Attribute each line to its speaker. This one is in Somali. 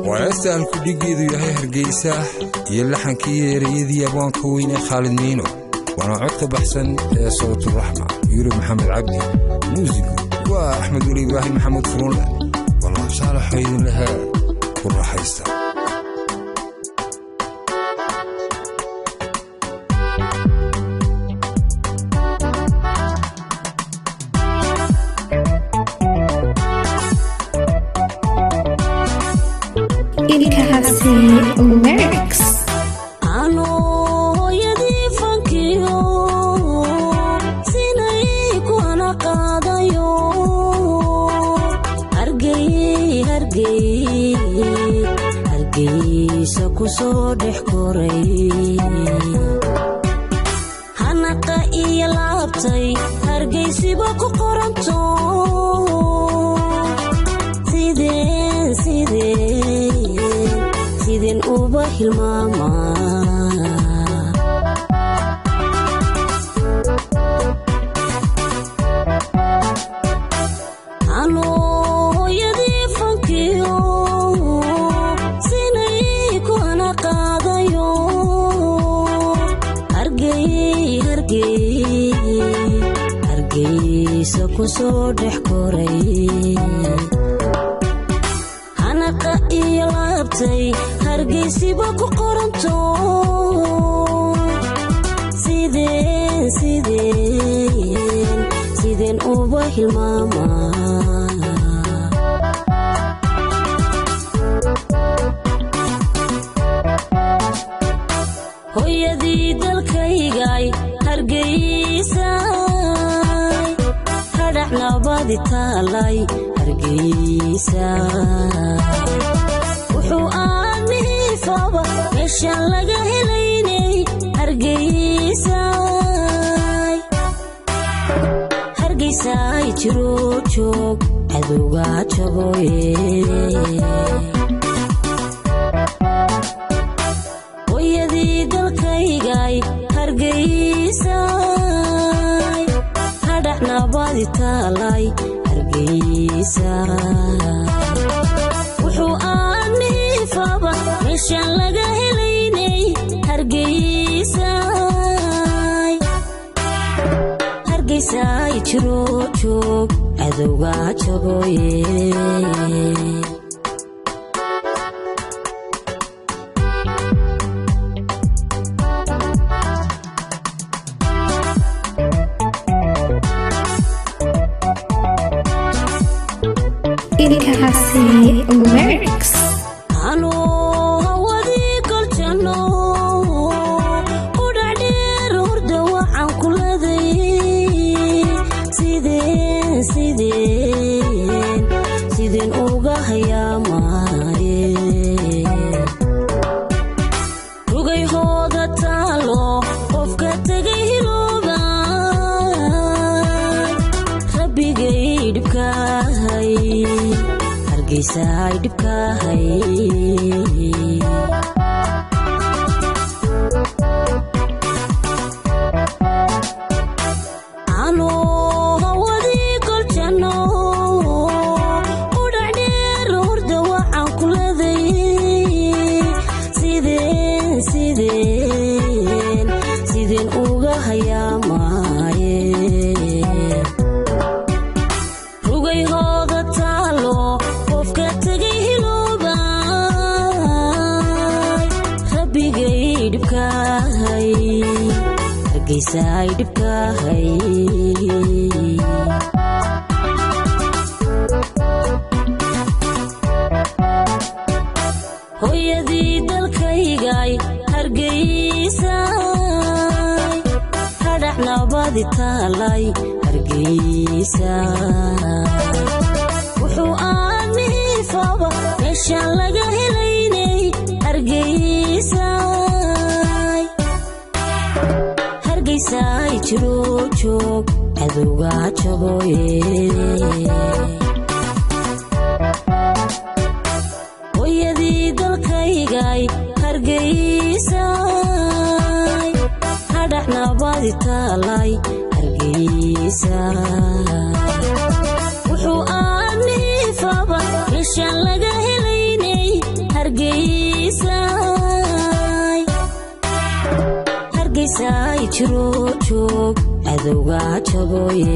Speaker 1: وأستاهل كل جيد يا هرجيسة يلحن كي ريدي أبوان كوين خالد مينو وأنا عدت بحسن صوت الرحمة يوري محمد عبدي موسيقى وأحمد ولي إبراهيم محمد فرون والله صالح حيد لها والراحة يستاهل.
Speaker 2: lyrics
Speaker 3: ano yadi funkiyo sinay ku ana qaadayo hargeysa ku soo dhex koray hanaqa iyo laabtay hargeysiba ku qoranto sideen uba hilmaama ano hooyadii funkiyo sinay ku ana qaadayo hargeysa ku soo dhex koray hanaqa iyo laabtay hargeysiba ku qoranto sideen uba hilmaama hooyadii dalkaygay hargeysa hadhax nabadi taalay hargeysa wuxuu aadmiifaba meeshaan laga helaynay hargeysay jiro joog cadowga jabooye hooyadii dalkaygay hargeysay hadhax nabadi taalay hargeysa wuxuu aadmiifaba meeshaan laga helaynay hargeysay jiro joog cadowga jabooye
Speaker 2: lyrics
Speaker 3: ano hawadii kolchano udhacdheer hurda waxaan ku leeday sideen uga hayaamaaye rugay hooda taalo qofka tegay hiloobay rabbigay dhibkaahay hargeysay dhibkaahay ano hawadii kolchano udhacdheer hurda waxaan ku leeday sideen uga hayaamaaye rugay hooda taalo qofka tegay hiloobay rabbigay dhibkaahay hargeysay dhibkaahay hooyadii dalkaygay hargeysay hadhax nabadi taalay hargeysa wuxuu aadmiifaba meeshaan laga helaynay hargeysay jiro joog cadowga jabooye hooyadii dalkaygay hargeysay hadhax nabadi taalay hargeysa wuxuu aadmiifaba meeshaan laga helaynay hargeysay jiro joog adowga jaboye